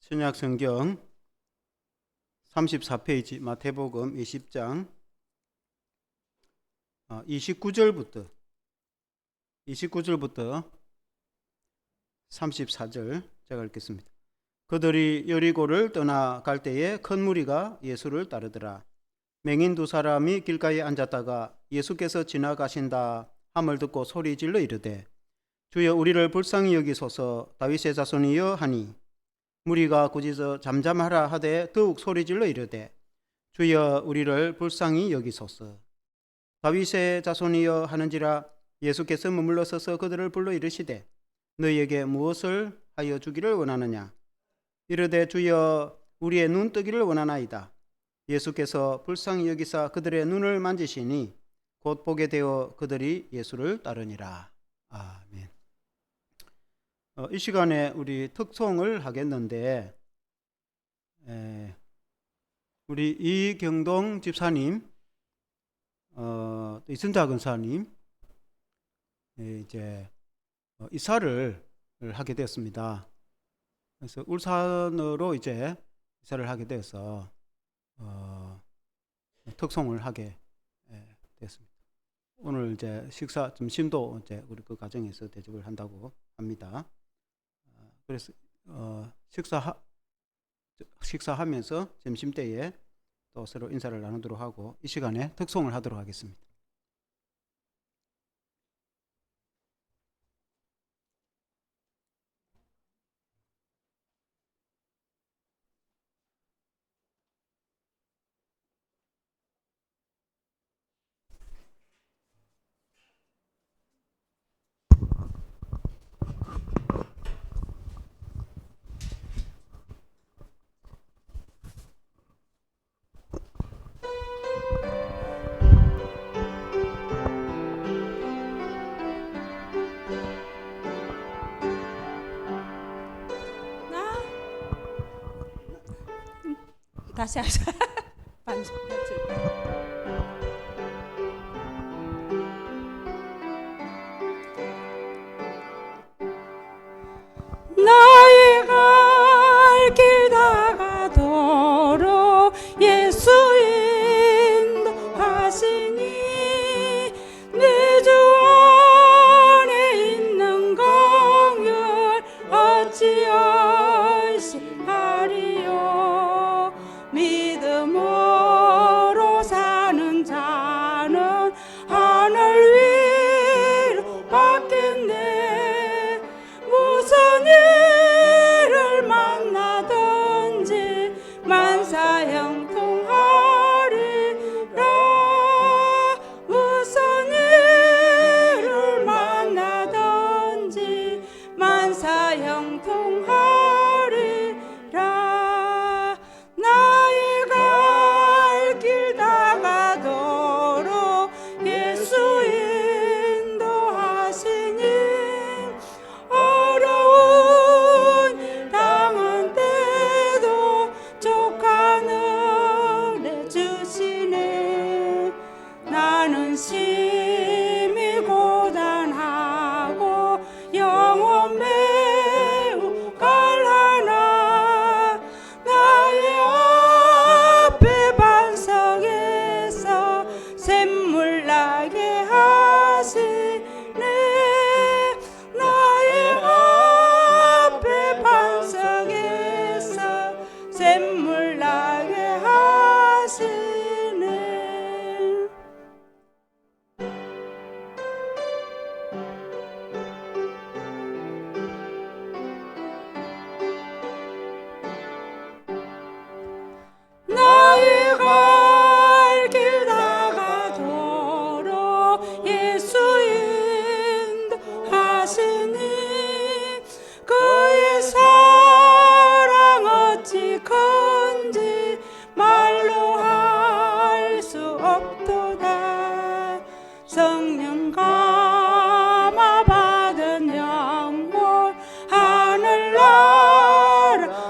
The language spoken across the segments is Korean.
신약 성경 34페이지 마태복음 20장 29절부터 34절 제가 읽겠습니다. 그들이 여리고를 떠나갈 때에 큰 무리가 예수를 따르더라. 맹인 두 사람이 길가에 앉았다가 예수께서 지나가신다 함을 듣고 소리질러 이르되 주여 우리를 불쌍히 여기소서 다윗의 자손이여 하니 무리가 꾸짖어 잠잠하라 하되 더욱 소리질러 이르되 주여 우리를 불쌍히 여기소서 다윗의 자손이여 하는지라. 예수께서 머물러 서서 그들을 불러 이르시되 너희에게 무엇을 하여 주기를 원하느냐. 이르되 주여 우리의 눈 뜨기를 원하나이다. 예수께서 불쌍히 여기사 그들의 눈을 만지시니 곧 보게 되어 그들이 예수를 따르니라. 아멘. 이 시간에 우리 특송을 하겠는데 우리 이경동 집사님, 이순자 근사님 이제 이사를 하게 되었습니다. 그래서 울산으로 이제 이사를 하게 돼서 특송을 하게 됐습니다. 오늘 이제 점심도 이제 우리 그 가정에서 대접을 한다고 합니다. 그래서 식사하면서 점심 때에 또 서로 인사를 나누도록 하고 이 시간에 특송을 하도록 하겠습니다. 다시 하자. 나의 갈 길 다가도록 예수 인도하시니 내 주 안에 있는 긍휼 어찌하리요. 믿음으로 사는 자는 하늘 위로 받겠네. 무슨 일을 만나든지 만사형통하리라. 무슨 일을 만나든지 만사형통하리라. 나의 갈 길 다가도록 예수 인도하시니 어려운 일 당한 때도 족한 은혜 주시네. 나는 심히 고단하고 영혼 매우 갈하나 나의 앞에 반석에서 샘물 나게 하시네. 나의 앞에 반석에서 샘물 나게 하시네. 나의 갈 길 다가도록 예수 인도하시니 그의 사랑 어찌 큰지 말로 할 수 없도다. 성령 감화 받은 영혼 하늘나라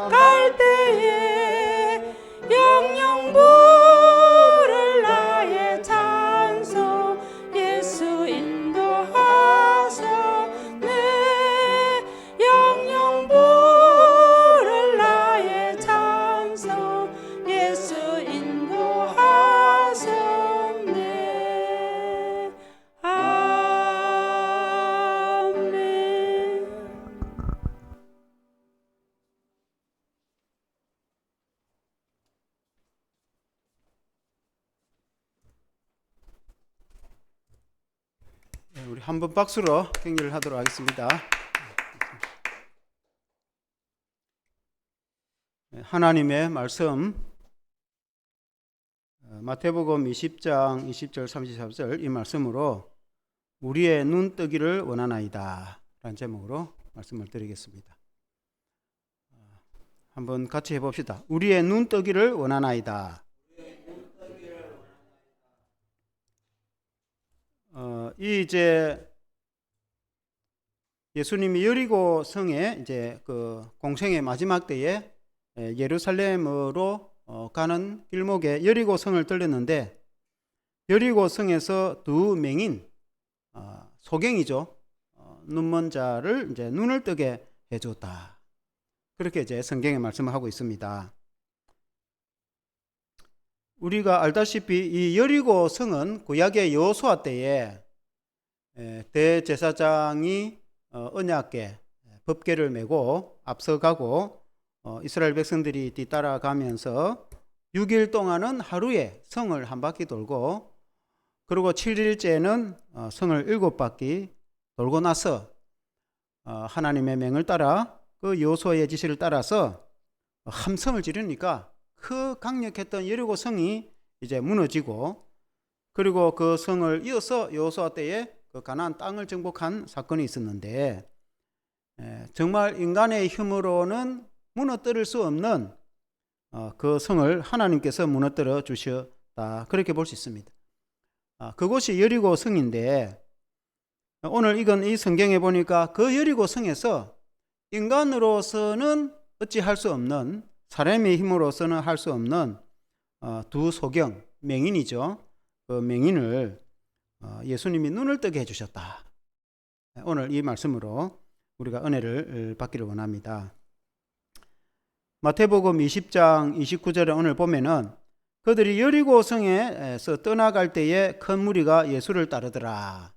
갈 때에 영영 부를 나의 찬송 예수 인도하셨네. 영영 부를 나의 우리 한번 박수로 격려를 하도록 하겠습니다. 하나님의 말씀 마태복음 20장 20절 34절 이 말씀으로 우리의 눈 뜨기를 원하나이다 라는 제목으로 말씀을 드리겠습니다. 한번 같이 해봅시다. 우리의 눈 뜨기를 원하나이다. 이제 예수님이 여리고 성에 이제 그 공생의 마지막 때에 예루살렘으로 가는 길목에 여리고 성을 들렸는데 여리고 성에서 두 맹인 소경이죠. 눈먼 자를 이제 눈을 뜨게 해줬다. 그렇게 이제 성경에 말씀을 하고 있습니다. 우리가 알다시피 이 여리고 성은 구약의 여호수아 때에 대제사장이 언약궤 법궤를 메고 앞서가고 이스라엘 백성들이 뒤따라가면서 6일 동안은 하루에 성을 한 바퀴 돌고 그리고 7일째는 성을 7바퀴 돌고 나서 하나님의 명을 따라 그 여호수아의 지시를 따라서 함성을 지르니까 그 강력했던 여리고 성이 이제 무너지고 그리고 그 성을 이어서 여호수아 때에 그 가나안 땅을 정복한 사건이 있었는데 정말 인간의 힘으로는 무너뜨릴 수 없는 그 성을 하나님께서 무너뜨려 주셨다. 그렇게 볼 수 있습니다. 그곳이 여리고 성인데 오늘 이 성경에 보니까 그 여리고 성에서 인간으로서는 어찌할 수 없는 사람의 힘으로서는 할 수 없는 두 소경 맹인이죠. 그 맹인을 예수님이 눈을 뜨게 해주셨다. 오늘 이 말씀으로 우리가 은혜를 받기를 원합니다. 마태복음 20장 29절에 오늘 보면은 그들이 여리고 성에서 떠나갈 때에 큰 무리가 예수를 따르더라.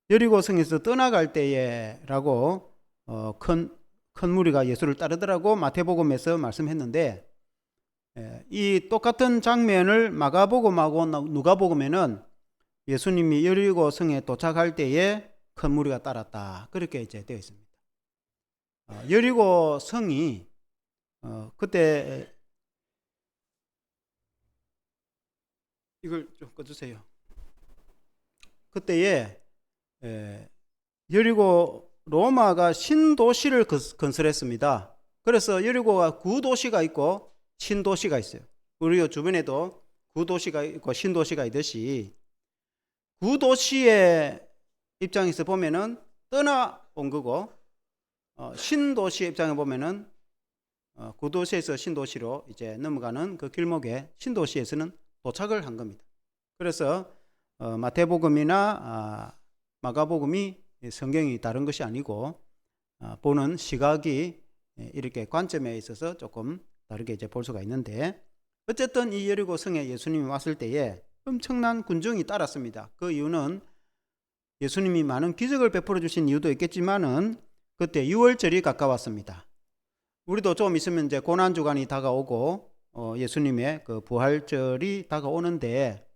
여리고 성에서 떠나갈 때에라고 큰 무리가 예수를 따르더라고 마태복음에서 말씀했는데 이 똑같은 장면을 마가복음하고 누가복음에는 예수님이 여리고 성에 도착할 때에 큰 무리가 따랐다. 그렇게 이제 되어 있습니다. 여리고 성이 그때 이걸 좀 꺼주세요. 그때에 여리고 로마가 신도시를 건설했습니다. 그래서 여리고가 구도시가 있고 신도시가 있어요. 우리 주변에도 구도시가 있고 신도시가 있듯이 구도시의 입장에서 보면은 떠나온 거고 신도시의 입장에 보면은 구도시에서 신도시로 이제 넘어가는 그 길목에 신도시에서는 도착을 한 겁니다. 그래서 마태복음이나 마가복음이 성경이 다른 것이 아니고 보는 시각이 이렇게 관점에 있어서 조금 다르게 이제 볼 수가 있는데 어쨌든 이 여리고 성에 예수님이 왔을 때에 엄청난 군중이 따랐습니다. 그 이유는 예수님이 많은 기적을 베풀어 주신 이유도 있겠지만은 그때 유월절이 가까웠습니다. 우리도 좀 있으면 이제 고난주간이 다가오고 예수님의 그 부활절이 다가오는데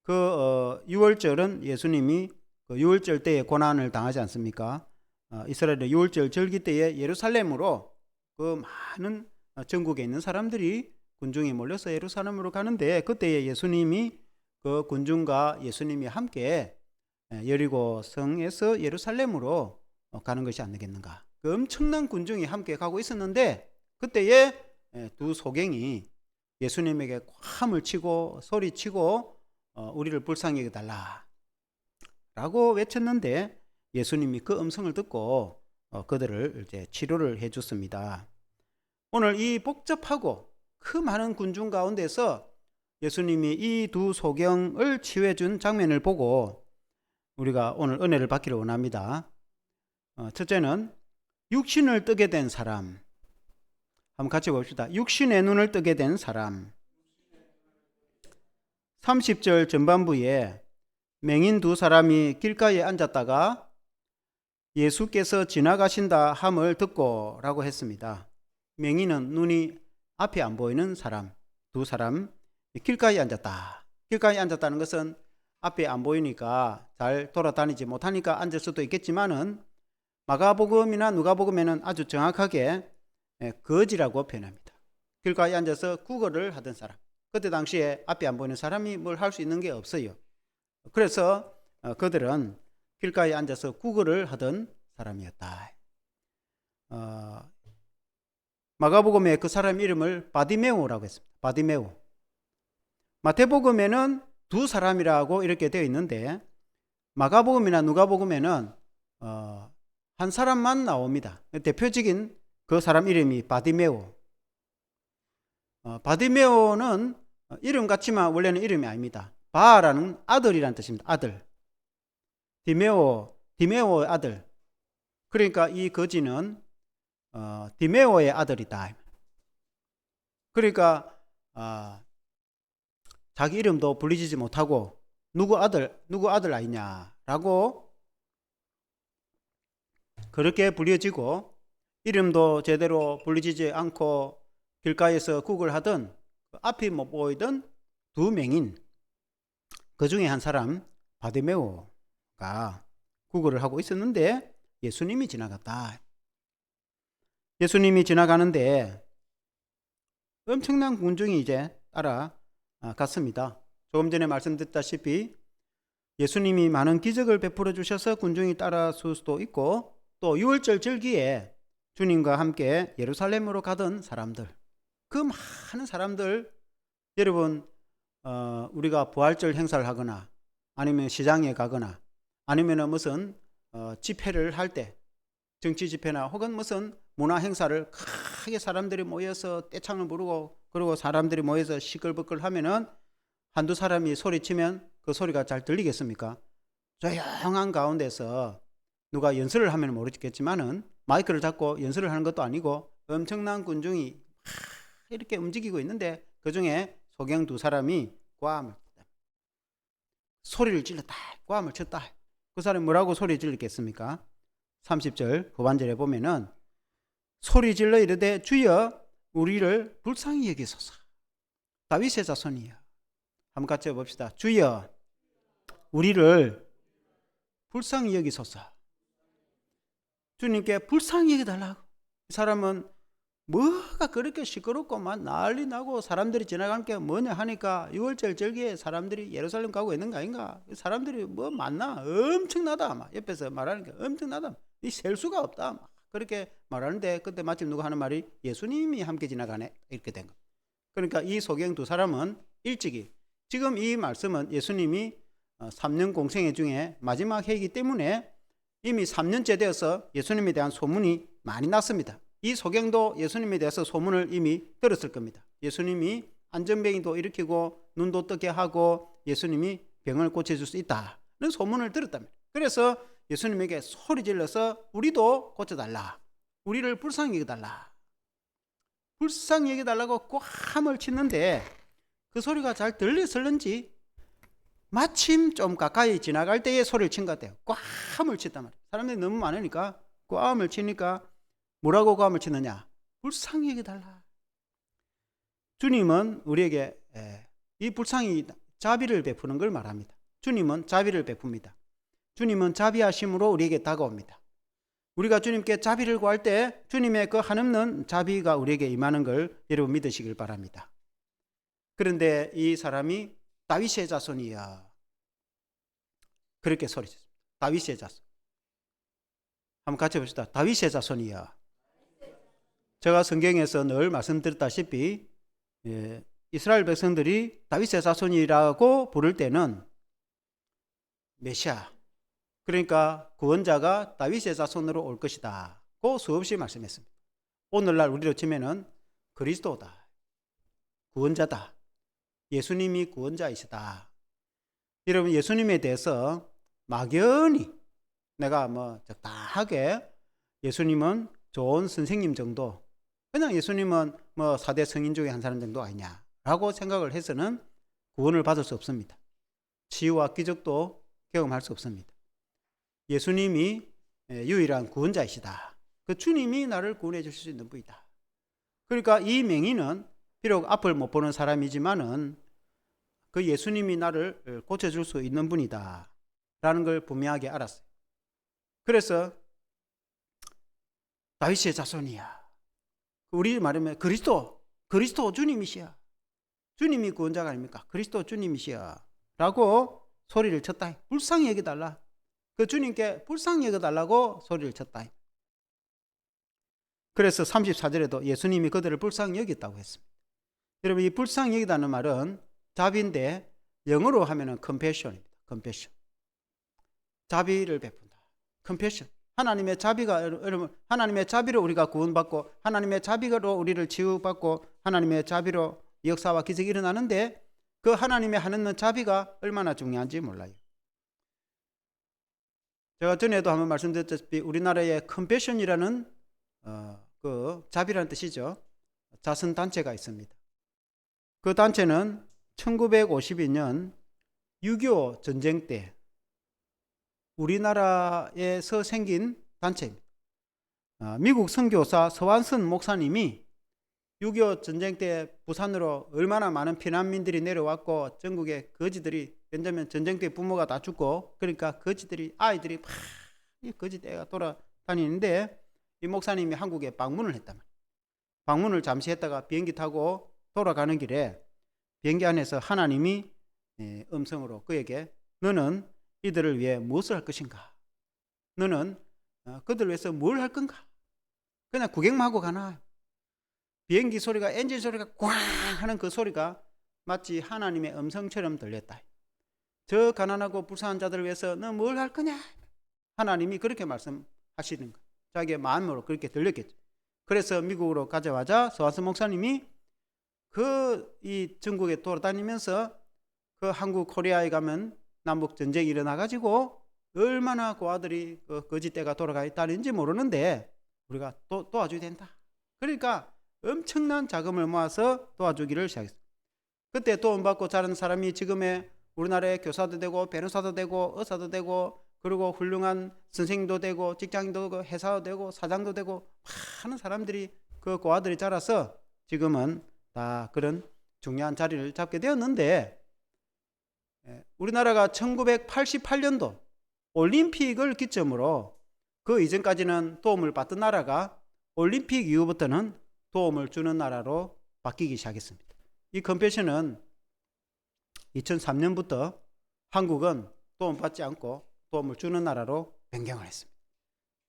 그 유월절은 예수님이 그 유월절 때에 고난을 당하지 않습니까? 이스라엘의 유월절 절기 때에 예루살렘으로 그 많은 전국에 있는 사람들이 군중이 몰려서 예루살렘으로 가는데 그때에 예수님이 그 군중과 예수님이 함께 여리고 성에서 예루살렘으로 가는 것이 아니겠는가? 그 엄청난 군중이 함께 가고 있었는데 그때에 두 소경이 예수님에게 함을 치고 소리치고 우리를 불쌍히 여겨달라 라고 외쳤는데 예수님이 그 음성을 듣고 그들을 이제 치료를 해줬습니다. 오늘 이 복잡하고 그 많은 군중 가운데서 예수님이 이 두 소경을 치유해 준 장면을 보고 우리가 오늘 은혜를 받기를 원합니다. 첫째는 육신을 뜨게 된 사람. 한번 같이 봅시다. 육신의 눈을 뜨게 된 사람. 30절 전반부에 맹인 두 사람이 길가에 앉았다가 예수께서 지나가신다 함을 듣고 라고 했습니다. 맹인은 눈이 앞에 안 보이는 사람, 두 사람 길가에 앉았다. 길가에 앉았다는 것은 앞에 안 보이니까 잘 돌아다니지 못하니까 앉을 수도 있겠지만은 마가복음이나 누가복음에는 아주 정확하게 거지라고 표현합니다. 길가에 앉아서 구걸을 하던 사람. 그때 당시에 앞에 안 보이는 사람이 뭘 할 수 있는 게 없어요. 그래서 그들은 길가에 앉아서 구걸을 하던 사람이었다. 마가복음에 그 사람 이름을 바디메오라고 했습니다. 바디메오. 마태복음에는 두 사람이라고 이렇게 되어 있는데 마가복음이나 누가복음에는 한 사람만 나옵니다. 대표적인 그 사람 이름이 바디메오. 바디메오는 이름 같지만 원래는 이름이 아닙니다. 바라는 아들이라는 뜻입니다. 아들. 디메오의 아들. 그러니까 이 거지는 디메오의 아들이다. 그러니까 자기 이름도 불리지 못하고 누구 아들 아니냐라고 그렇게 불려지고 이름도 제대로 불리지 않고 길가에서 구걸하던 앞이 못 보이던 두 맹인 그 중에 한 사람 바디메오가 구걸을 하고 있었는데 예수님이 지나갔다. 예수님이 지나가는데 엄청난 군중이 이제 따라갔습니다. 조금 전에 말씀드렸다시피 예수님이 많은 기적을 베풀어 주셔서 군중이 따라설 수도 있고 또 6월절 절기에 주님과 함께 예루살렘으로 가던 사람들, 그 많은 사람들, 여러분 우리가 부활절 행사를 하거나 아니면 시장에 가거나 아니면 무슨 집회를 할 때 정치 집회나 혹은 무슨 문화 행사를 크게 사람들이 모여서 떼창을 부르고 그리고 사람들이 모여서 시끌벅글 하면은 한두 사람이 소리치면 그 소리가 잘 들리겠습니까? 조용한 가운데서 누가 연설을 하면 모르겠지만은 마이크를 잡고 연설을 하는 것도 아니고 엄청난 군중이 이렇게 움직이고 있는데 그 중에 소경 두 사람이 꽈함을 소리를 질렀다. 꽈함을 쳤다. 그 사람이 뭐라고 소리 질렀겠습니까? 30절 후반절에 보면은 소리 질러 이르되 주여 우리를 불쌍히 여기소서. 다윗의 자손이여. 한번 같이 해봅시다. 주여 우리를 불쌍히 여기소서. 주님께 불쌍히 여기달라고. 이 사람은 뭐가 그렇게 시끄럽고 막 난리 나고 사람들이 지나가는 게 뭐냐 하니까 6월절 절기에 사람들이 예루살렘 가고 있는 거 아닌가? 사람들이 뭐 많나? 엄청나다. 막 옆에서 말하는 게 엄청나다. 이 셀 수가 없다. 막 그렇게 말하는데 그때 마침 누가 하는 말이 예수님이 함께 지나가네. 이렇게 된 거. 그러니까 이 소경 두 사람은 일찍이 지금 이 말씀은 예수님이 3년 공생애 중에 마지막 해이기 때문에 이미 3년째 되어서 예수님에 대한 소문이 많이 났습니다. 이 소경도 예수님에 대해서 소문을 이미 들었을 겁니다. 예수님이 안전병이도 일으키고 눈도 뜨게 하고 예수님이 병을 고쳐줄 수 있다는 소문을 들었답니다. 그래서 예수님에게 소리 질러서 우리도 고쳐달라. 우리를 불쌍히 여겨달라. 불쌍히 여겨달라고 꽈함을 치는데 그 소리가 잘 들렸을는지 마침 좀 가까이 지나갈 때에 소리를 친 것 같아요. 꽈함을 쳤단 말이에요. 사람들이 너무 많으니까 꽈함을 치니까 뭐라고 꽈함을 치느냐? 불쌍히 여겨달라. 주님은 우리에게 이 불쌍히 자비를 베푸는 걸 말합니다. 주님은 자비를 베풉니다. 주님은 자비하심으로 우리에게 다가옵니다. 우리가 주님께 자비를 구할 때 주님의 그 한없는 자비가 우리에게 임하는 걸 여러분 믿으시길 바랍니다. 그런데 이 사람이 다윗의 자손이야. 그렇게 소리쳤습니다. 다윗의 자손. 한번 같이 봅시다. 다윗의 자손이야. 제가 성경에서 늘 말씀드렸다시피 이스라엘 백성들이 다윗의 자손이라고 부를 때는 메시아, 그러니까 구원자가 다윗의 자손으로 올 것이다 고 수없이 말씀했습니다. 오늘날 우리로 치면은 그리스도다, 구원자다, 예수님이 구원자이시다. 여러분 예수님에 대해서 막연히 내가 적당하게 예수님은 좋은 선생님 정도, 그냥 예수님은 4대 성인 중에 한 사람 정도 아니냐라고 생각을 해서는 구원을 받을 수 없습니다. 치유와 기적도 경험할 수 없습니다. 예수님이 유일한 구원자이시다. 그 주님이 나를 구원해 주실 수 있는 분이다. 그러니까 이 맹인은 비록 앞을 못 보는 사람이지만은 그 예수님이 나를 고쳐줄 수 있는 분이다 라는 걸 분명하게 알았어요. 그래서 다윗의 자손이야. 우리 말하면 그리스도 주님이시야. 주님이 구원자가 아닙니까? 그리스도 주님이시야 라고 소리를 쳤다. 불쌍히 여겨달라. 그 주님께 불쌍히 여겨달라고 소리를 쳤다. 그래서 34절에도 예수님이 그들을 불쌍히 여겼다고 했습니다. 여러분, 이 불쌍히 여기다는 말은 자비인데 영어로 하면은 compassion입니다. compassion. 자비를 베푼다. compassion. 하나님의 자비가, 여러분, 하나님의 자비로 우리가 구원받고 하나님의 자비로 우리를 치유받고 하나님의 자비로 역사와 기적이 일어나는데 그 하나님의 하는 자비가 얼마나 중요한지 몰라요. 제가 전에도 한번 말씀드렸다시피 우리나라에 compassion이라는 그 자비라는 뜻이죠. 자선단체가 있습니다. 그 단체는 1952년 6.25 전쟁 때 우리나라에서 생긴 단체입니다. 미국 선교사 서완선 목사님이 6.25 전쟁 때 부산으로 얼마나 많은 피난민들이 내려왔고 전국에 거지들이, 왜냐하면 전쟁 때 부모가 다 죽고 그러니까 거지들이, 아이들이 막 거지대가 돌아다니는데 이 목사님이 한국에 방문을 했단 말이에요. 방문을 잠시 했다가 비행기 타고 돌아가는 길에 비행기 안에서 하나님이 음성으로 그에게 너는 이들을 위해 무엇을 할 것인가? 너는 그들을 위해서 뭘 할 건가? 그냥 구경만 하고 가나? 비행기 소리가, 엔진 소리가 꽝 하는 그 소리가 마치 하나님의 음성처럼 들렸다. 저 가난하고 불쌍한 자들을 위해서 너 뭘 할 거냐? 하나님이 그렇게 말씀하시는 거예요. 자기의 마음으로 그렇게 들렸겠죠. 그래서 미국으로 가자마자 서완선 목사님이 이 전국에 돌아다니면서 그 한국 코리아에 가면 남북 전쟁이 일어나가지고 얼마나 고아들이 거짓대가 돌아가 있다는지 모르는데 우리가 도와줘야 된다. 그러니까 엄청난 자금을 모아서 도와주기를 시작했어요. 그때 도움받고 자란 사람이 지금의 우리나라의 교사도 되고 변호사도 되고 의사도 되고 그리고 훌륭한 선생님도 되고 직장인도 되고 회사도 되고 사장도 되고 많은 사람들이 그 고아들이 자라서 지금은 다 그런 중요한 자리를 잡게 되었는데 우리나라가 1988년도 올림픽을 기점으로 그 이전까지는 도움을 받던 나라가 올림픽 이후부터는 도움을 주는 나라로 바뀌기 시작했습니다. 이 컴패션은 2003년부터 한국은 도움받지 않고 도움을 주는 나라로 변경을 했습니다.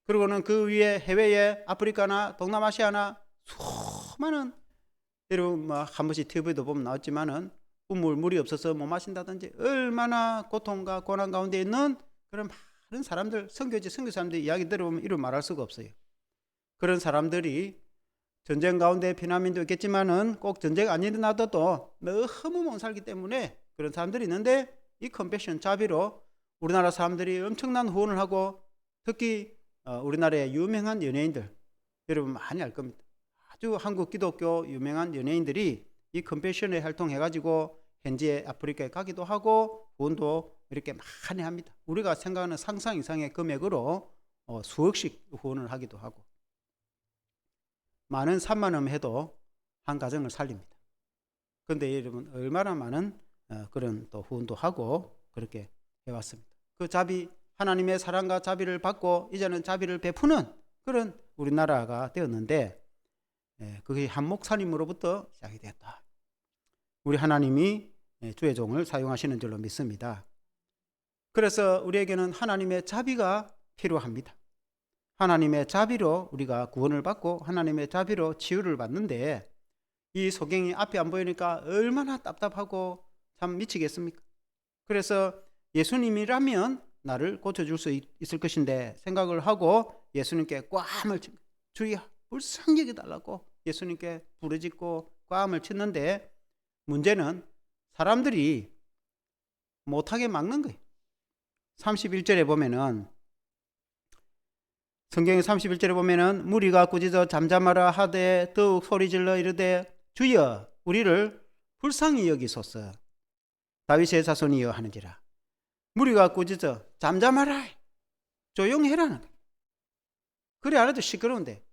그리고는 그 위에 해외에 아프리카나 동남아시아나 수많은, 여러분 한 번씩 TV도 보면 나왔지만은 물이 없어서 못 마신다든지 얼마나 고통과 고난 가운데 있는 그런 많은 사람들, 선교 사람들 이야기 들어보면 이루 말할 수가 없어요. 그런 사람들이 전쟁 가운데 피난민도 있겠지만은 꼭 전쟁 안 일어나도 너무 못 살기 때문에 그런 사람들이 있는데 이 컴패션 자비로 우리나라 사람들이 엄청난 후원을 하고 특히 우리나라의 유명한 연예인들, 여러분 많이 알 겁니다. 아주 한국 기독교 유명한 연예인들이 이 컴패션에 활동해가지고 현지에 아프리카에 가기도 하고 후원도 이렇게 많이 합니다. 우리가 생각하는 상상 이상의 금액으로 수억씩 후원을 하기도 하고 많은 3만 원 해도 한 가정을 살립니다. 그런데 여러분 얼마나 많은 그런 또 후원도 하고 그렇게 해왔습니다. 그 자비, 하나님의 사랑과 자비를 받고 이제는 자비를 베푸는 그런 우리나라가 되었는데 그게 한 목사님으로부터 시작이 되었다. 우리 하나님이 주의 종을 사용하시는 줄로 믿습니다. 그래서 우리에게는 하나님의 자비가 필요합니다. 하나님의 자비로 우리가 구원을 받고 하나님의 자비로 치유를 받는데 이 소경이 앞이 안 보이니까 얼마나 답답하고 참 미치겠습니까? 그래서 예수님이라면 나를 고쳐줄 수 있을 것인데 생각을 하고 예수님께 꽈함을 친, 주여 불쌍히 여겨달라고 예수님께 부르짖고 꽈함을 쳤는데 문제는 사람들이 못하게 막는 거예요. 31절에 보면은 성경의 31절에 보면은 무리가 꾸짖어 잠잠하라 하되 더욱 소리질러 이르되 주여 우리를 불쌍히 여기소서 다윗의 자손이여 하는지라. 무리가 꾸짖어 잠잠하라 조용해라는 거예요. 그래 안 해도 시끄러운데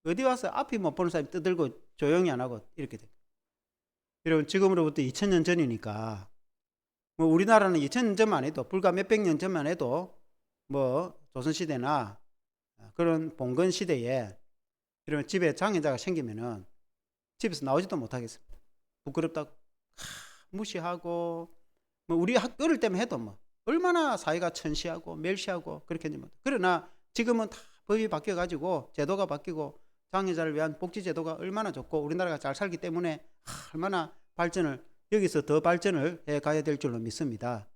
어디 와서 앞이 못 보는 사람이 떠들고 조용히 안 하고 이렇게 돼요. 여러분 지금으로부터 2000년 전이니까 뭐 우리나라는 2000년 전만 해도 불과 몇백 년 전만 해도 뭐 조선시대나 그런 봉건 시대에 이런 집에 장애자가 생기면은 집에서 나오지도 못하겠습니다. 부끄럽다고 무시하고 뭐 우리 어릴 때만 해도 뭐 얼마나 사회가 천시하고 멸시하고 그렇게 했는지. 그러나 지금은 다 법이 바뀌어 가지고 제도가 바뀌고 장애자를 위한 복지 제도가 얼마나 좋고 우리나라가 잘 살기 때문에 얼마나 발전을 여기서 더 발전을 해 가야 될 줄로 믿습니다.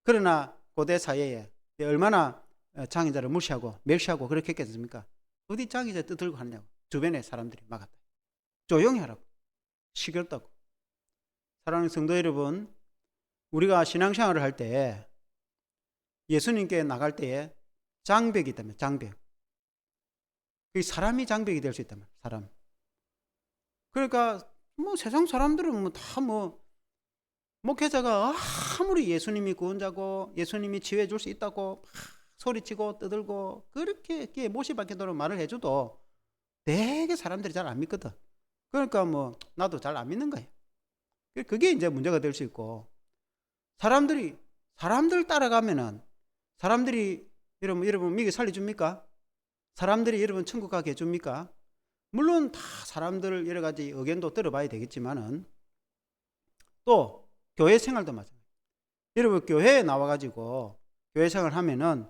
그러나 고대 사회에 얼마나 장애자를 무시하고 멸시하고 그렇게 했겠습니까? 어디 장애자 떠들고 하냐고. 주변에 사람들이 막았다. 조용히 하라고. 시끄럽다고. 사랑하는 성도 여러분, 우리가 신앙생활을 할 때 예수님께 나갈 때에 장벽이 있다면 장벽. 그 사람이 장벽이 될 수 있다면 사람. 그러니까 뭐 세상 사람들은 뭐 다 뭐 목회자가 아무리 예수님이 구원자고 예수님이 치유해 줄 수 있다고 소리치고 떠들고 그렇게 모시박혀도록 말을 해줘도 되게 사람들이 잘 안 믿거든. 그러니까 뭐 나도 잘 안 믿는 거예요. 그게 이제 문제가 될 수 있고 사람들 따라가면은 사람들이 여러분 믿게 살려줍니까? 사람들이 여러분 천국 가게 해줍니까? 물론 다 사람들 여러 가지 의견도 들어봐야 되겠지만은 또 교회 생활도 마찬가지예요. 여러분 교회에 나와가지고 교회 생활 하면은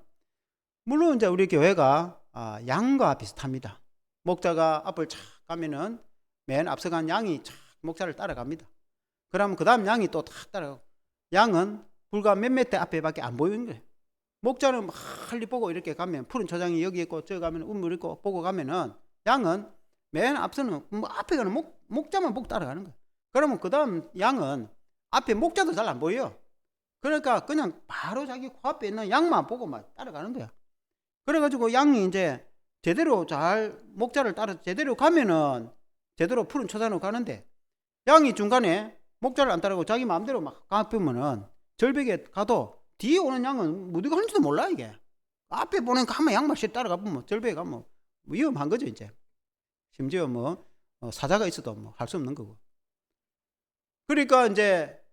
물론 이제 우리 교회가 양과 비슷합니다. 목자가 앞을 착 가면은 맨 앞서간 양이 착 목자를 따라갑니다. 그러면 그 다음 양이 또 탁 따라가고 양은 불과 몇몇 대 앞에밖에 안 보이는 거예요. 목자는 멀리 보고 이렇게 가면 푸른 초장이 여기 있고 저기 가면 우물 있고 보고 가면은 양은 맨 앞서는 뭐 앞에 가는 목자만 보고 따라가는 거예요. 그러면 그 다음 양은 앞에 목자도 잘 안 보여요. 그러니까 그냥 바로 자기 코앞에 있는 양만 보고 막 따라가는 거야. 그래가지고 양이 이제 제대로 잘 목자를 따라 제대로 가면은 제대로 푸른 초장으로 가는데 양이 중간에 목자를 안 따라가고 자기 마음대로 막 가보면은 절벽에 가도 뒤에 오는 양은 어디가 하는지도 몰라. 이게 앞에 보는 거 한번 양만 따라가 보면 절벽에 가면 위험한 거죠. 이제 심지어 뭐 사자가 있어도 뭐 할 수 없는 거고. 그러니까 이제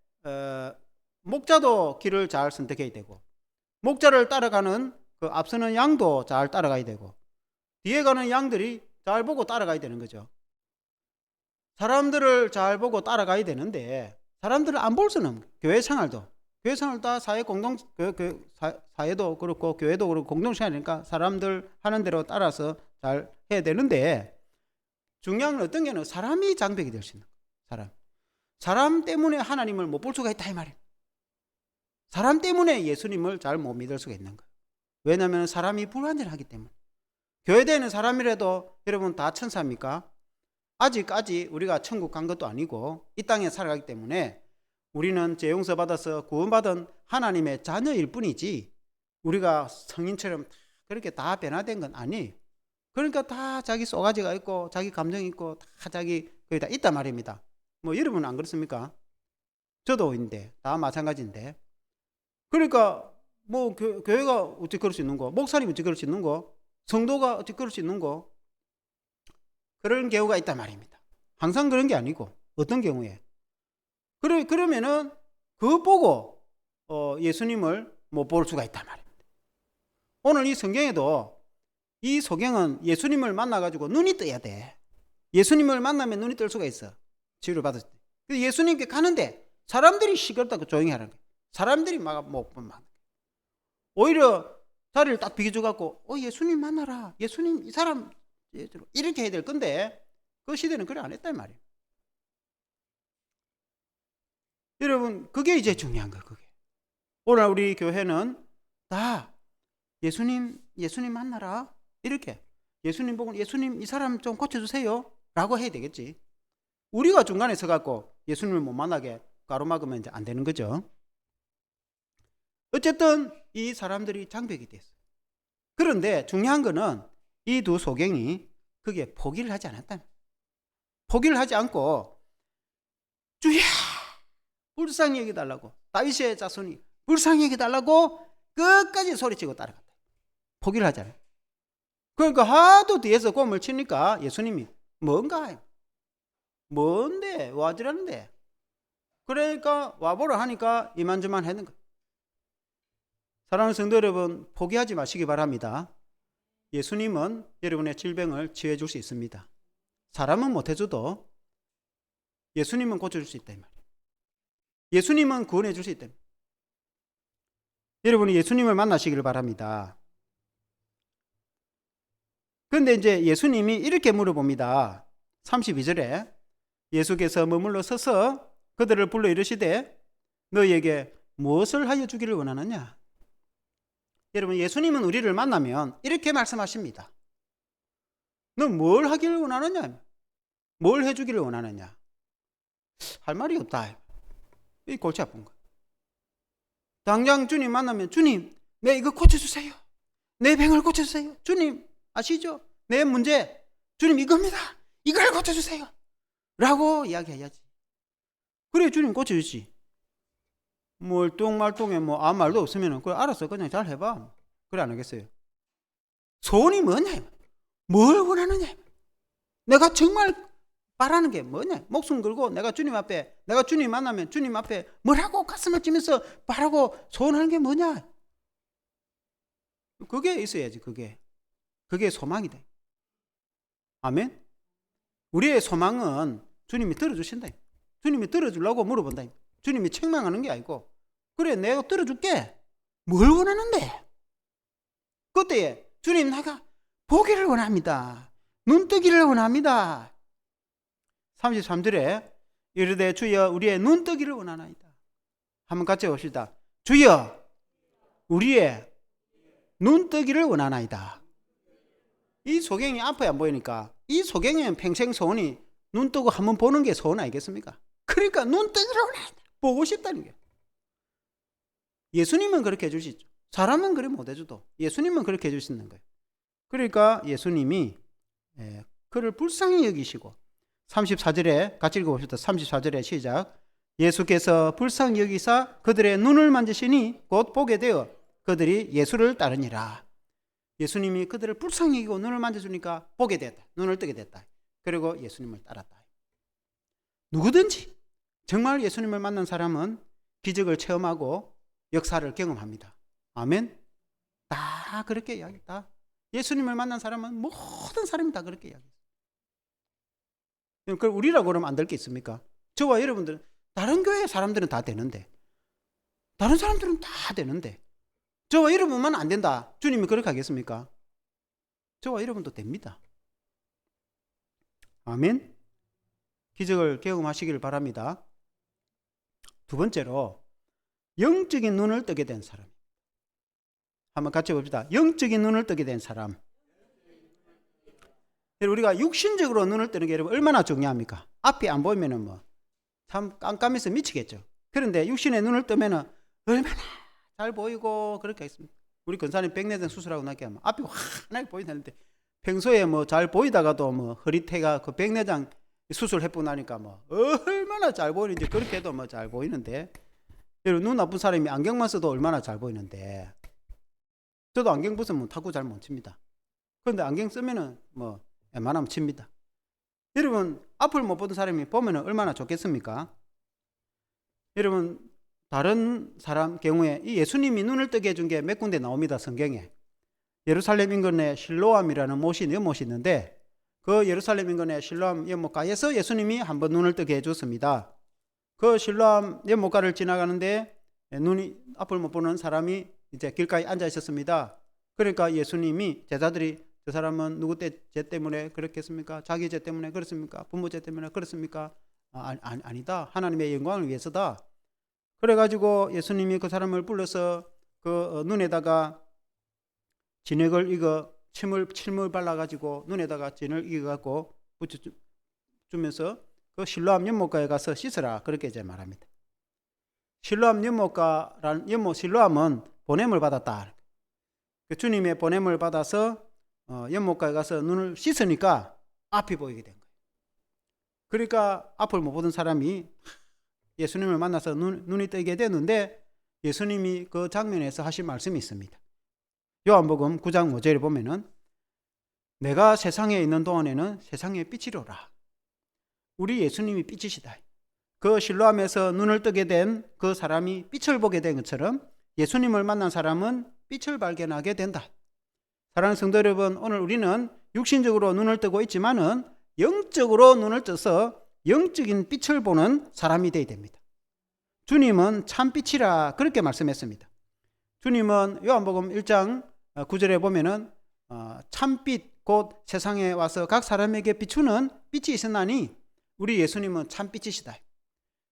목자도 길을 잘 선택해야 되고 목자를 따라가는 그 앞서는 양도 잘 따라가야 되고 뒤에 가는 양들이 잘 보고 따라가야 되는 거죠. 사람들을 잘 보고 따라가야 되는데 사람들을 안 볼 수는 없는 교회 생활도 다 사회 공동 사회도 그렇고 교회도 그렇고 공동생활이니까 사람들 하는 대로 따라서 잘 해야 되는데 중요한 건 어떤 게는 사람이 장벽이 될 수 있는 거예요. 사람 때문에 하나님을 못 볼 수가 있다 이 말이에요. 사람 때문에 예수님을 잘 못 믿을 수가 있는 거예요. 왜냐하면 사람이 불완전하기 때문에. 교회에 있는 사람이라도 여러분 다 천사입니까? 아직까지 우리가 천국 간 것도 아니고 이 땅에 살아가기 때문에 우리는 죄 용서 받아서 구원받은 하나님의 자녀일 뿐이지 우리가 성인처럼 그렇게 다 변화된 건 아니에요. 그러니까 다 자기 쏘가지가 있고 자기 감정이 있고 다 자기 거기 다 있단 말입니다. 뭐 여러분은 안 그렇습니까? 저도 있는데 다 마찬가지인데 그러니까 뭐 교회가 어떻게 그럴 수 있는 거, 목사님이 어떻게 그럴 수 있는 거, 성도가 어떻게 그럴 수 있는 거 그런 경우가 있단 말입니다. 항상 그런 게 아니고 어떤 경우에 그러면은 그거 보고 예수님을 못 볼 수가 있단 말입니다. 오늘 이 성경에도 이 소경은 예수님을 만나가지고 눈이 떠야 돼. 예수님을 만나면 눈이 뜰 수가 있어. 치유를 받았을 때. 예수님께 가는데 사람들이 시끄럽다고 조용히 하라는 거예요. 사람들이 막 오히려 자리를 딱 비켜줘갖고 예수님 만나라. 예수님 이 사람 이렇게 해야 될 건데 그 시대는 그래 안 했단 말이에요. 여러분 그게 이제 중요한 거예요. 그게. 오늘 우리 교회는 다 예수님 만나라 이렇게 예수님 보고 예수님 이 사람 좀 고쳐주세요 라고 해야 되겠지. 우리가 중간에 서갖고 예수님을 못 만나게 가로막으면 이제 안 되는 거죠. 어쨌든 이 사람들이 장벽이 됐어요. 그런데 중요한 거는 이 두 소경이 그게 포기를 하지 않았다. 포기를 하지 않고 주야 불쌍히 여기달라고 다윗의 자손이 불쌍히 여기달라고 끝까지 소리치고 따라갔다. 포기를 하잖아요. 그러니까 하도 뒤에서 곰을 치니까 예수님이 뭔데 와주라는데 그러니까 와보라 하니까 이만저만 하는 거예요. 사랑하는 성도 여러분, 포기하지 마시기 바랍니다. 예수님은 여러분의 질병을 치유해 줄 수 있습니다. 사람은 못해줘도 예수님은 고쳐줄 수 있다 이 말이에요. 예수님은 구원해 줄 수 있다. 여러분이 예수님을 만나시기를 바랍니다. 그런데 이제 예수님이 이렇게 물어봅니다. 32절에 예수께서 머물러 서서 그들을 불러 이르시되 너희에게 무엇을 하여 주기를 원하느냐? 여러분, 예수님은 우리를 만나면 이렇게 말씀하십니다. 너 뭘 하기를 원하느냐? 뭘 해주기를 원하느냐? 할 말이 없다. 이 골치 아픈 거. 당장 주님 만나면 주님, 내 이거 고쳐주세요. 내 병을 고쳐주세요. 주님 아시죠? 내 문제 주님 이겁니다. 이걸 고쳐주세요. 라고 이야기해야지. 그래 주님 고쳐주지. 멀뚱말뚱해 아무 말도 없으면 그래 알았어 그냥 잘 해봐. 그래 안 하겠어요? 소원이 뭐냐? 뭘 원하느냐? 내가 정말 바라는 게 뭐냐? 목숨 걸고 내가 주님 만나면 주님 앞에 뭐라고 가슴을 찌면서 바라고 소원하는 게 뭐냐? 그게 있어야지. 그게 소망이다. 아멘. 우리의 소망은 주님이 들어주신다. 주님이 들어주려고 물어본다. 주님이 책망하는 게 아니고 그래 내가 들어줄게. 뭘 원하는데? 그때에 주님 내가 보기를 원합니다. 눈뜨기를 원합니다. 33절에 이르되 주여 우리의 눈뜨기를 원하나이다. 한번 같이 봅시다. 주여 우리의 눈뜨기를 원하나이다. 이 소경이 앞에 안 보이니까 이 소경은 평생 소원이 눈 뜨고 한번 보는 게 소원 아니겠습니까? 그러니까 눈뜨기를 원하나이다. 보고 싶다는 게. 예수님은 그렇게 해줄 수 있죠. 사람은 그래 못 해줘도 예수님은 그렇게 해줄 수 있는 거예요. 그러니까 예수님이 그를 불쌍히 여기시고 34절에 같이 읽어봅시다. 34절에 시작. 예수께서 불쌍히 여기사 그들의 눈을 만지시니 곧 보게 되어 그들이 예수를 따르니라. 예수님이 그들을 불쌍히 여기고 눈을 만져주니까 보게 됐다. 눈을 뜨게 됐다. 그리고 예수님을 따랐다. 누구든지 정말 예수님을 만난 사람은 기적을 체험하고 역사를 경험합니다. 아멘. 다 그렇게 이야기했다. 예수님을 만난 사람은 모든 사람이 다 그렇게 이야기했어요. 그럼 우리라고 그러면 안 될 게 있습니까? 저와 여러분들은 다른 교회 사람들은 다 되는데 다른 사람들은 다 되는데 저와 여러분만 안 된다. 주님이 그렇게 하겠습니까? 저와 여러분도 됩니다. 아멘. 기적을 경험하시기를 바랍니다. 두 번째로 영적인 눈을 뜨게 된 사람. 한번 같이 봅시다. 영적인 눈을 뜨게 된 사람. 우리가 육신적으로 눈을 뜨는 게 여러분 얼마나 중요합니까? 앞이 안 보이면은 참 깜깜해서 미치겠죠. 그런데 육신의 눈을 뜨면은 얼마나 잘 보이고 그렇게 했습니다. 우리 근사님 백내장 수술하고 나게 하면 앞이 환하게 보이는데 평소에 잘 보이다가도 허리태가 그 백내장 수술해보고 나니까 얼마나 잘 보이는지 그렇게 해도 잘 보이는데 여러분 눈 나쁜 사람이 안경만 써도 얼마나 잘 보이는데 저도 안경 벗으면 탁구 잘 못 칩니다. 그런데 안경 쓰면은 웬만하면 칩니다. 여러분 앞을 못 보던 사람이 보면 얼마나 좋겠습니까? 여러분 다른 사람 경우에 이 예수님이 눈을 뜨게 해준 게 몇 군데 나옵니다. 성경에. 예루살렘 인근에 실로암이라는 연못이 있는데 그 예루살렘 인근의 실로암 연못가에서 예수님이 한번 눈을 뜨게 해줬습니다. 그 실로암 연못가를 지나가는데 눈이 앞을 못 보는 사람이 이제 길가에 앉아 있었습니다. 그러니까 예수님이 제자들이 저 사람은 누구 죄 때문에 그렇겠습니까? 자기 죄 때문에 그렇습니까? 부모 죄 때문에 그렇습니까? 아니다. 하나님의 영광을 위해서다. 그래가지고 예수님이 그 사람을 불러서 그 눈에다가 진액을 침을 발라가지고 눈에다가 진을 익어갖고 붙여주면서 그 실로암 연못가에 가서 씻으라. 그렇게 이제 말합니다. 실로암 연못가라는 실로암은 보냄을 받았다. 주님의 보냄을 받아서 연못가에 가서 눈을 씻으니까 앞이 보이게 된 거예요. 그러니까 앞을 못 보던 사람이 예수님을 만나서 눈이 뜨게 되는데 예수님이 그 장면에서 하신 말씀이 있습니다. 요한복음 9장 5절에 보면은 내가 세상에 있는 동안에는 세상의 빛이로라. 우리 예수님이 빛이시다. 그 실로암에서 눈을 뜨게 된 그 사람이 빛을 보게 된 것처럼 예수님을 만난 사람은 빛을 발견하게 된다. 사랑하는 성도 여러분, 오늘 우리는 육신적으로 눈을 뜨고 있지만은 영적으로 눈을 떠서 영적인 빛을 보는 사람이 되어야 됩니다. 주님은 참빛이라 그렇게 말씀했습니다. 주님은 요한복음 1장 9절에 보면은 참빛 곧 세상에 와서 각 사람에게 비추는 빛이 있으나니 우리 예수님은 참빛이시다.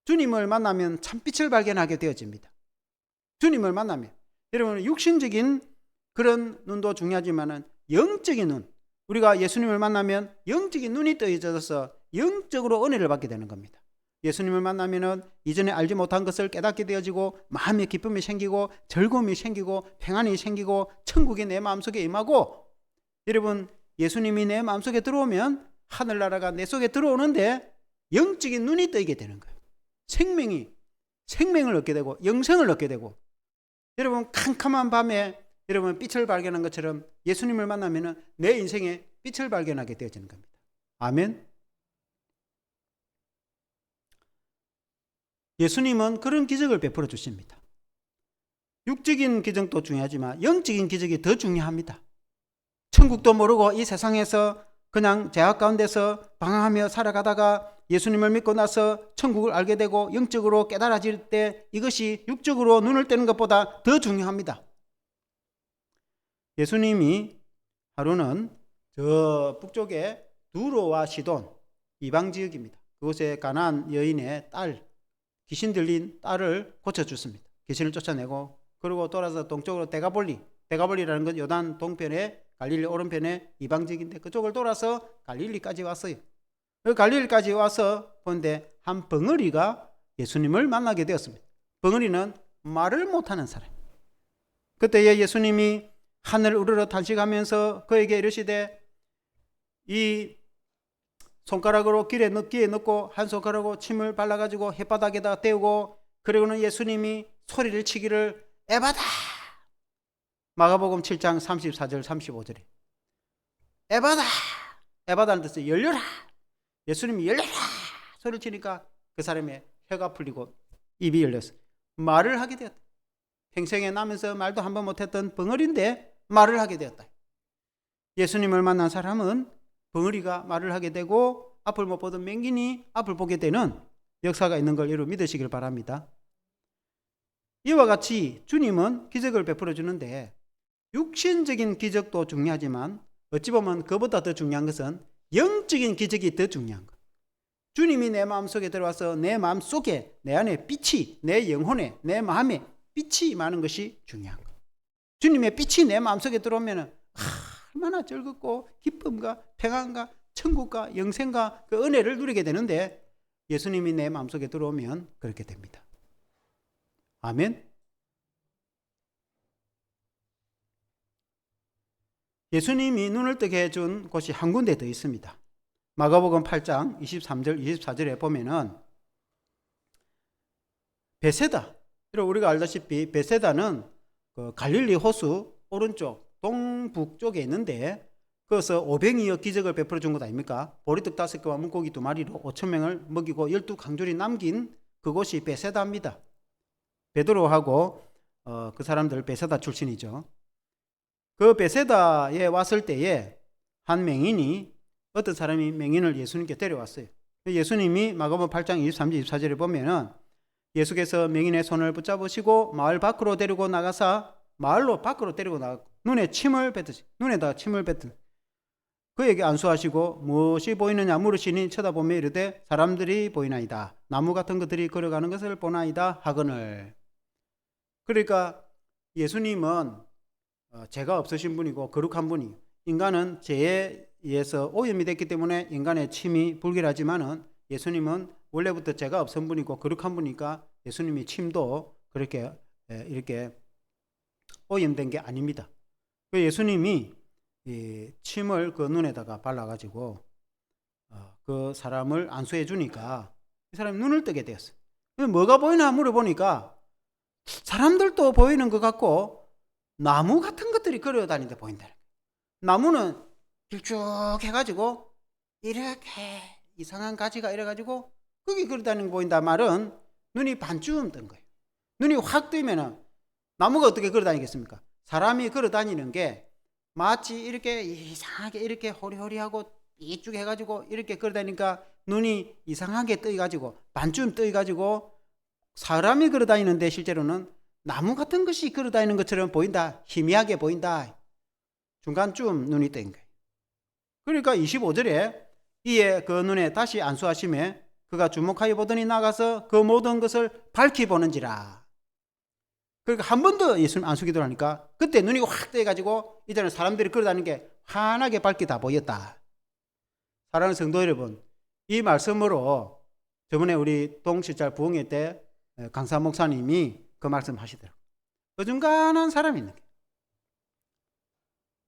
주님을 만나면 참빛을 발견하게 되어집니다. 주님을 만나면 여러분 육신적인 그런 눈도 중요하지만은 영적인 눈, 우리가 예수님을 만나면 영적인 눈이 떠져서 영적으로 은혜를 받게 되는 겁니다. 예수님을 만나면은 이전에 알지 못한 것을 깨닫게 되어지고 마음의 기쁨이 생기고 즐거움이 생기고 평안이 생기고 천국이 내 마음속에 임하고, 여러분 예수님이 내 마음속에 들어오면 하늘나라가 내 속에 들어오는데 영적인 눈이 뜨이게 되는 거예요. 생명을 얻게 되고 영생을 얻게 되고, 여러분 캄캄한 밤에 여러분 빛을 발견한 것처럼 예수님을 만나면은 내 인생에 빛을 발견하게 되어지는 겁니다. 아멘. 예수님은 그런 기적을 베풀어 주십니다. 육적인 기적도 중요하지만 영적인 기적이 더 중요합니다. 천국도 모르고 이 세상에서 그냥 제약 가운데서 방황하며 살아가다가 예수님을 믿고 나서 천국을 알게 되고 영적으로 깨달아질 때 이것이 육적으로 눈을 떼는 것보다 더 중요합니다. 예수님이 하루는 저 북쪽에 두로와 시돈 이방 지역입니다. 그곳에 가나안 여인의 딸, 귀신 들린 딸을 고쳐줬습니다. 귀신을 쫓아내고, 그리고 돌아서 동쪽으로 데가볼리라는 건 요단 동편에 갈릴리 오른편에 이방 지역인데 그쪽을 돌아서 갈릴리까지 왔어요. 그 갈릴리까지 와서 본데 한 벙어리가 예수님을 만나게 되었습니다. 벙어리는 말을 못하는 사람. 그때에 예수님이 하늘 우러러 탄식하면서 그에게 이르시되 이 손가락으로 귀에 넣고 한 손가락으로 침을 발라가지고 햇바닥에다 떼우고, 그리고는 예수님이 소리를 치기를 에바다. 마가복음 7장 34절 35절에 에바다, 에바다는 뜻은 열려라. 예수님이 열려라 소리를 치니까 그 사람의 혀가 풀리고 입이 열렸어요. 말을 하게 되었다. 평생에 나면서 말도 한번 못했던 벙어리인데 말을 하게 되었다. 예수님을 만난 사람은 벙어리가 말을 하게 되고 앞을 못 보던 맹인이 앞을 보게 되는 역사가 있는 걸 여러분 믿으시길 바랍니다. 이와 같이 주님은 기적을 베풀어 주는데 육신적인 기적도 중요하지만 어찌 보면 그보다 더 중요한 것은 영적인 기적이 더 중요한 것. 주님이 내 마음속에 들어와서 내 마음속에 내 안에 빛이, 내 영혼에 내 마음에 빛이 많은 것이 중요한 것. 주님의 빛이 내 마음속에 들어오면 얼마나 즐겁고 기쁨과 평안과 천국과 영생과 그 은혜를 누리게 되는데, 예수님이 내 마음속에 들어오면 그렇게 됩니다. 아멘. 예수님이 눈을 뜨게 해준 곳이 한 군데 더 있습니다. 마가복음 8장 23절 24절에 보면은 베세다, 우리가 알다시피 베세다는 그 갈릴리 호수 오른쪽 동북쪽에 있는데 그것서 오병이어 기적을 베풀어 준 것 아닙니까? 보리떡 5개와 물고기 2마리로 5,000명을 먹이고 12강졸이 남긴 그곳이 베세다입니다. 베드로하고 그 사람들 베세다 출신이죠. 그 베세다에 왔을 때에 한 맹인이, 어떤 사람이 맹인을 예수님께 데려왔어요. 예수님이 마가복음 8장 23절 24절에 보면은 예수께서 맹인의 손을 붙잡으시고 마을 밖으로 데리고 나가사 마을로 밖으로 데리고 나가 눈에다가 침을 뱉으시 그에게 안수하시고 무엇이 보이느냐 물으시니 쳐다보며 이르되 사람들이 보이나이다. 나무 같은 것들이 걸어가는 것을 보나이다 하거늘. 그러니까 예수님은 죄가 없으신 분이고 거룩한 분이, 인간은 죄에 의해서 오염이 됐기 때문에 인간의 침이 불결하지만은 예수님은 원래부터 죄가 없은 분이고 거룩한 분이니까 예수님이 침도 그렇게 이렇게 오염된 게 아닙니다. 예수님이 이 침을 그 눈에다가 발라가지고 그 사람을 안수해 주니까 이 사람이 눈을 뜨게 되었어요. 뭐가 보이나 물어보니까 사람들도 보이는 것 같고 나무 같은 것들이 걸어다니는데 보인다. 나무는 길쭉 해가지고 이렇게 이상한 가지가 이래가지고 거기 걸어다니는 거 보인다 말은 눈이 반쯤 뜬 거예요. 눈이 확 뜨면은 나무가 어떻게 걸어다니겠습니까? 사람이 걸어다니는 게 마치 이렇게 이상하게 이렇게 호리호리하고 이쭉 해가지고 이렇게 걸어다니니까 눈이 이상하게 떠가지고 반쯤 떠가지고 사람이 걸어다니는데 실제로는 나무 같은 것이 걸어다니는 것처럼 보인다. 희미하게 보인다. 중간쯤 눈이 뜬 거예요. 그러니까 25절에 이에 그 눈에 다시 안수하심에 그가 주목하여 보더니 나가서 그 모든 것을 밝히 보는지라. 그러니까 한 번 더 예수님 안수기도를 하니까 그때 눈이 확 떠가지고 이제는 사람들이 걸어다니는 게 환하게 밝게 다 보였다. 사랑하는 성도 여러분, 이 말씀으로 저번에 우리 동시잘 부흥회 때 강사 목사님이 그 말씀 하시더라고요. 어중간한 사람이 있는 거예요.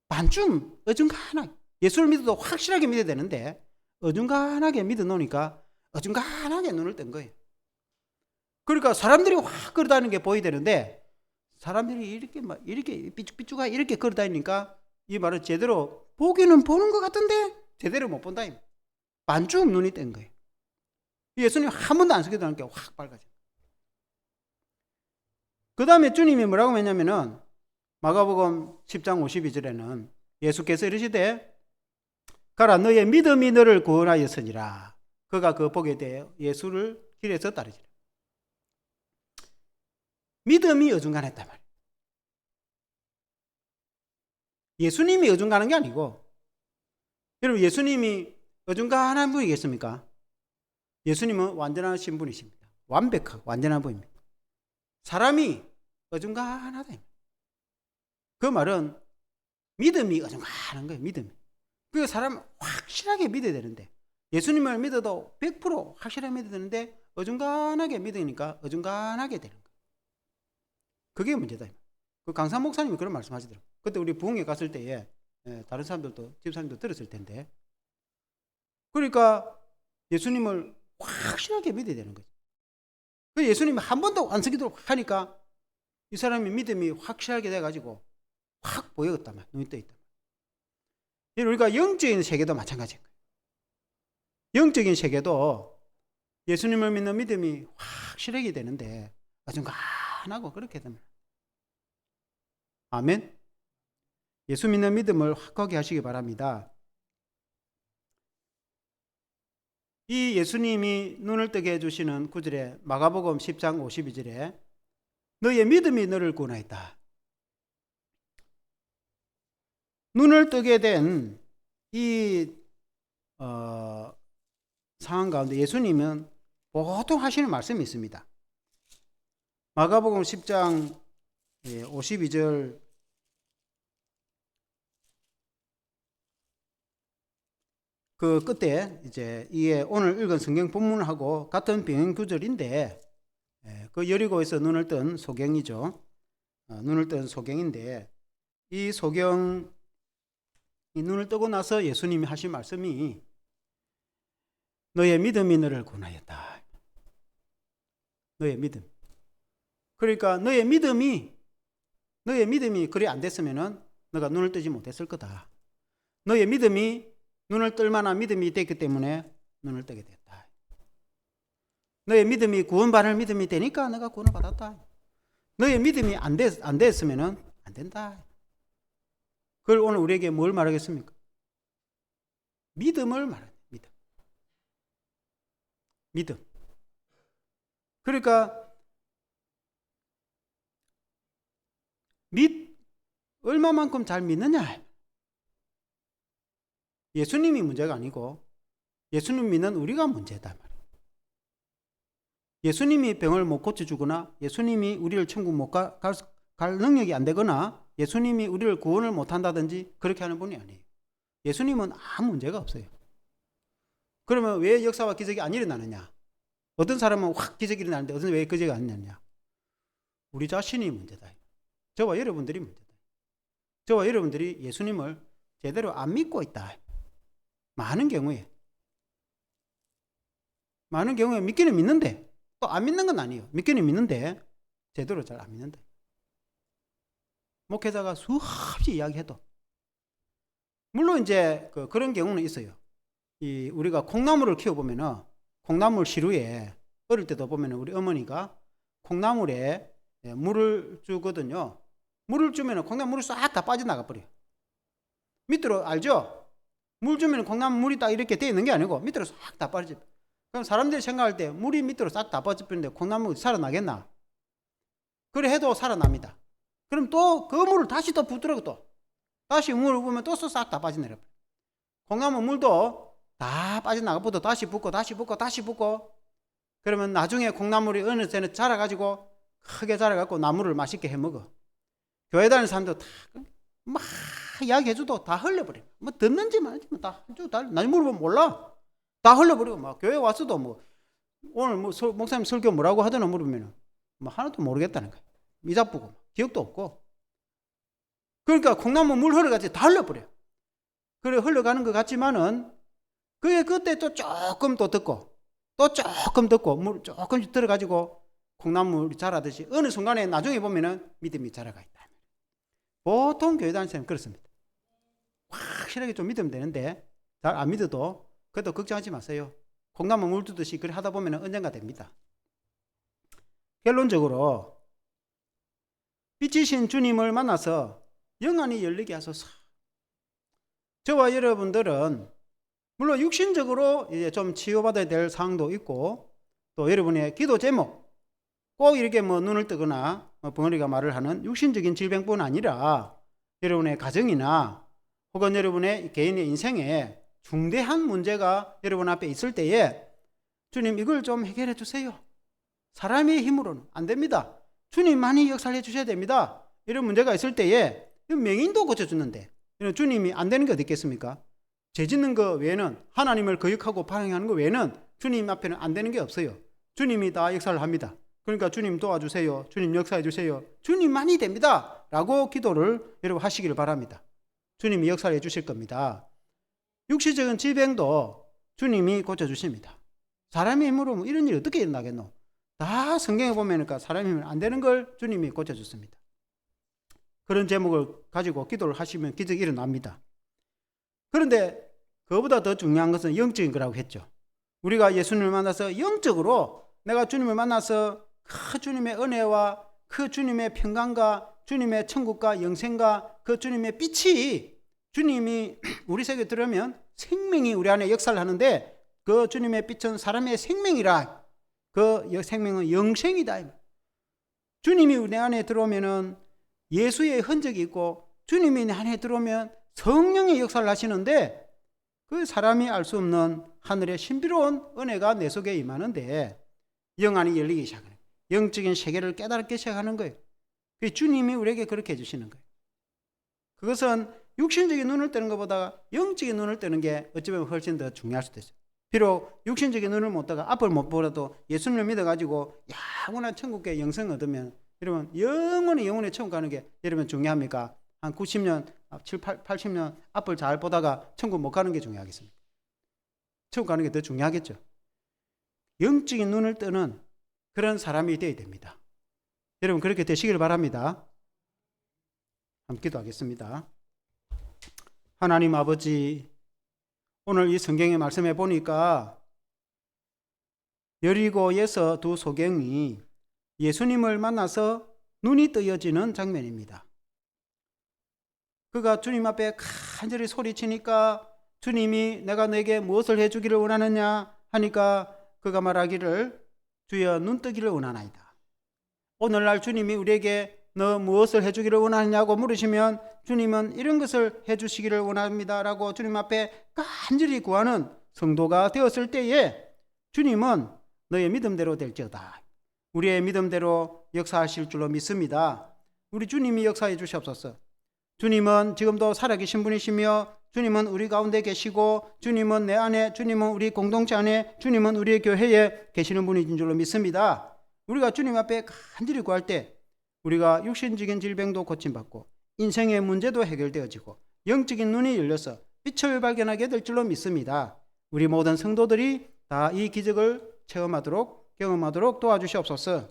반쯤 어중간하게 예수를 믿어도 확실하게 믿어야 되는데 어중간하게 믿어 놓으니까 어중간하게 눈을 뜬 거예요. 그러니까 사람들이 확 걸어다니는 게 보여야 되는데 사람들이 이렇게 삐죽삐죽하게 이렇게 걸어다니니까 이 말은 제대로 보기는 보는 것 같은데 제대로 못 본다. 반쯤 눈이 뜬 거예요. 예수님 한 번도 안 쓰기도 하니까 확 밝아져. 그 다음에 주님이 뭐라고 했냐면은 마가복음 10장 52절에는 예수께서 이르시되 가라 너의 믿음이 너를 구원하였으니라. 그가 그 보게 되어 예수를 길에서 따르지라. 믿음이 어중간했단 말이에요. 예수님이 어중간한 게 아니고 여러분 예수님이 어중간한 분이겠습니까? 예수님은 완전하신 분이십니다. 완벽하고 완전한 분입니다. 사람이 어중간하다. 그 말은 믿음이 어중간한 거예요. 믿음이. 그 사람 확실하게 믿어야 되는데 예수님을 믿어도 100% 확실하게 믿어야 되는데 어중간하게 믿으니까 어중간하게 되는 거예요. 그게 문제다. 그 강사 목사님이 그런 말씀 하시더라고요. 그때 우리 부흥회 갔을 때에 다른 사람들도 집사님도 들었을 텐데 그러니까 예수님을 확실하게 믿어야 되는 거죠. 그 예수님이 한 번도 안 쓰기도록 하니까 이 사람의 믿음이 확실하게 돼가지고 확 보였단 말이에요. 눈이 떠있단 말이에요. 우리가 영적인 세계도 마찬가지인 거예요. 영적인 세계도 예수님을 믿는 믿음이 확실하게 되는데 어중간하고 그렇게 됩니다. 아멘. 예수 믿는 믿음을 확고하게 하시기 바랍니다. 이 예수님이 눈을 뜨게 해주시는 9절에 마가복음 10장 52절에 너의 믿음이 너를 구원하였다. 눈을 뜨게 된 이 상황 가운데 예수님은 보통 하시는 말씀이 있습니다. 마가복음 10장 52절 그 끝에 이제 이에 오늘 읽은 성경 본문하고 같은 병행 구절인데 그 여리고에서 눈을 뜬 소경이죠. 눈을 뜬 소경인데 이 소경이 눈을 뜨고 나서 예수님이 하신 말씀이 너의 믿음이 너를 구원하였다. 너의 믿음. 그러니까 너의 믿음이 그리 안 됐으면은 너가 눈을 뜨지 못했을 거다. 너의 믿음이 눈을 뜰 만한 믿음이 됐기 때문에 눈을 뜨게 됐다. 너의 믿음이 구원받을 믿음이 되니까 너가 구원을 받았다. 너의 믿음이 안 됐으면은 안 된다. 그걸 오늘 우리에게 뭘 말하겠습니까? 믿음을 말합니다. 믿음. 그러니까 얼마만큼 잘 믿느냐. 예수님이 문제가 아니고 예수님 믿는 우리가 문제다. 예수님이 병을 못 고쳐주거나 예수님이 우리를 천국 못 갈 능력이 안 되거나 예수님이 우리를 구원을 못한다든지 그렇게 하는 분이 아니에요. 예수님은 아무 문제가 없어요. 그러면 왜 역사와 기적이 안 일어나느냐? 어떤 사람은 확 기적이 일어나는데 어떤 사람은 왜 기적이 안 일어나느냐? 우리 자신이 문제다. 저와 여러분들이 문제다. 저와 여러분들이 예수님을 제대로 안 믿고 있다. 많은 경우에 믿기는 믿는데 또 안 믿는 건 아니에요. 믿기는 믿는데 제대로 잘 안 믿는다. 목회자가 수없이 이야기해도 물론 이제 그런 경우는 있어요. 우리가 콩나물을 키워보면은 콩나물 시루에 어릴 때도 보면 우리 어머니가 콩나물에 물을 주거든요. 물을 주면 콩나물이 싹 다 빠져나가 버려요. 밑으로 알죠? 물 주면 콩나물 물이 딱 이렇게 되어 있는 게 아니고 밑으로 싹 다 빠져. 그럼 사람들이 생각할 때 물이 밑으로 싹 다 빠져버리는데 콩나물이 살아나겠나? 그래 해도 살아납니다. 그럼 또 그 물을 다시 또 붓더라고 또. 다시 물을 부으면 또 싹 다 빠져내려. 콩나물 물도 다 빠져나가보도 다시 붓고 다시 붓고 다시 붓고 그러면 나중에 콩나물이 어느 때는 자라가지고 크게 자라갖고 나물을 맛있게 해먹어. 교회 다니는 사람도 다 막 이야기해줘도 다 흘려버려. 뭐 듣는지 말지 뭐 다 나중에 물어보면 몰라. 다 흘려버리고 막 교회 왔어도 뭐 오늘 뭐 목사님 설교 뭐라고 하더나 물으면 뭐 하나도 모르겠다는 거야. 미잡부고 기억도 없고. 그러니까 콩나물 물 흘러가지 다 흘려버려. 그래 흘러가는 것 같지만은 그게 그때 또 조금 또 듣고 또 조금 듣고 물 조금씩 들어가지고 콩나물이 자라듯이 어느 순간에 나중에 보면은 믿음이 자라가 있다. 보통 교회 다니는 사람은 그렇습니다. 확실하게 좀 믿으면 되는데 잘 안 믿어도 그래도 걱정하지 마세요. 콩나물 물 두듯이 그래 하다 보면 언젠가 됩니다. 결론적으로 빛이신 주님을 만나서 영안이 열리게 하소서. 저와 여러분들은 물론 육신적으로 이제 좀 치유받아야 될 사항도 있고 또 여러분의 기도 제목 꼭 이렇게 뭐 눈을 뜨거나 벙어리가 말을 하는 육신적인 질병뿐 아니라 여러분의 가정이나 혹은 여러분의 개인의 인생에 중대한 문제가 여러분 앞에 있을 때에 주님 이걸 좀 해결해 주세요. 사람의 힘으로는 안 됩니다. 주님만이 역사를 해 주셔야 됩니다. 이런 문제가 있을 때에 맹인도 고쳐주는데 주님이 안 되는 게 어디 있겠습니까? 죄 짓는 거 외에는 하나님을 거역하고 반항하는 거 외에는 주님 앞에는 안 되는 게 없어요. 주님이 다 역사를 합니다. 그러니까 주님 도와주세요. 주님 역사해 주세요. 주님만이 됩니다. 라고 기도를 여러분 하시기를 바랍니다. 주님이 역사를 해 주실 겁니다. 육시적인 질병도 주님이 고쳐주십니다. 사람의 힘으로 뭐 이런 일이 어떻게 일어나겠노? 다 성경에 보면 사람의 힘으로 안 되는 걸 주님이 고쳐줬습니다. 그런 제목을 가지고 기도를 하시면 기적이 일어납니다. 그런데 그보다 더 중요한 것은 영적인 거라고 했죠. 우리가 예수님을 만나서 영적으로 내가 주님을 만나서 그 주님의 은혜와 그 주님의 평강과 주님의 천국과 영생과 그 주님의 빛이 주님이 우리 속에 들어오면 생명이 우리 안에 역사를 하는데 그 주님의 빛은 사람의 생명이라. 그 생명은 영생이다. 주님이 우리 안에 들어오면은 예수의 흔적이 있고 주님이 내 안에 들어오면 성령의 역사를 하시는데 그 사람이 알 수 없는 하늘의 신비로운 은혜가 내 속에 임하는데 영안이 열리기 시작하는 거예요. 영적인 세계를 깨닫기 시작하는 거예요. 주님이 우리에게 그렇게 해주시는 거예요. 그것은 육신적인 눈을 뜨는 것보다 영적인 눈을 뜨는 게 어쩌면 훨씬 더 중요할 수도 있어요. 비록 육신적인 눈을 못 뜨가 앞을 못 보라도 예수님을 믿어가지고 영원한 천국의 영생을 얻으면 여러분 영원히 천국 가는 게 여러분 중요합니까? 한 90년, 80년 앞을 잘 보다가 천국 못 가는 게 중요하겠습니까? 천국 가는 게 더 중요하겠죠. 영적인 눈을 뜨는 그런 사람이 되어야 됩니다. 여러분 그렇게 되시길 바랍니다. 함께 기도하겠습니다. 하나님 아버지, 오늘 이 성경의 말씀에 보니까 여리고에서 두 소경이 예수님을 만나서 눈이 뜨여지는 장면입니다. 그가 주님 앞에 간절히 소리치니까 주님이 내가 너에게 무엇을 해주기를 원하느냐 하니까 그가 말하기를 주여 눈뜨기를 원하나이다. 오늘날 주님이 우리에게 너 무엇을 해주기를 원하느냐고 물으시면 주님은 이런 것을 해주시기를 원합니다 라고 주님 앞에 간절히 구하는 성도가 되었을 때에 주님은 너의 믿음대로 될지어다. 우리의 믿음대로 역사하실 줄로 믿습니다. 우리 주님이 역사해 주시옵소서. 주님은 지금도 살아계신 분이시며 주님은 우리 가운데 계시고 주님은 내 안에, 주님은 우리 공동체 안에, 주님은 우리의 교회에 계시는 분이신 줄로 믿습니다. 우리가 주님 앞에 간절히 구할 때 우리가 육신적인 질병도 고침받고 인생의 문제도 해결되어지고 영적인 눈이 열려서 빛을 발견하게 될 줄로 믿습니다. 우리 모든 성도들이 다 이 기적을 체험하도록 경험하도록 도와주시옵소서.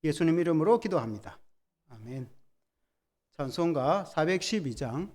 예수님 이름으로 기도합니다. 아멘. 찬송가 412장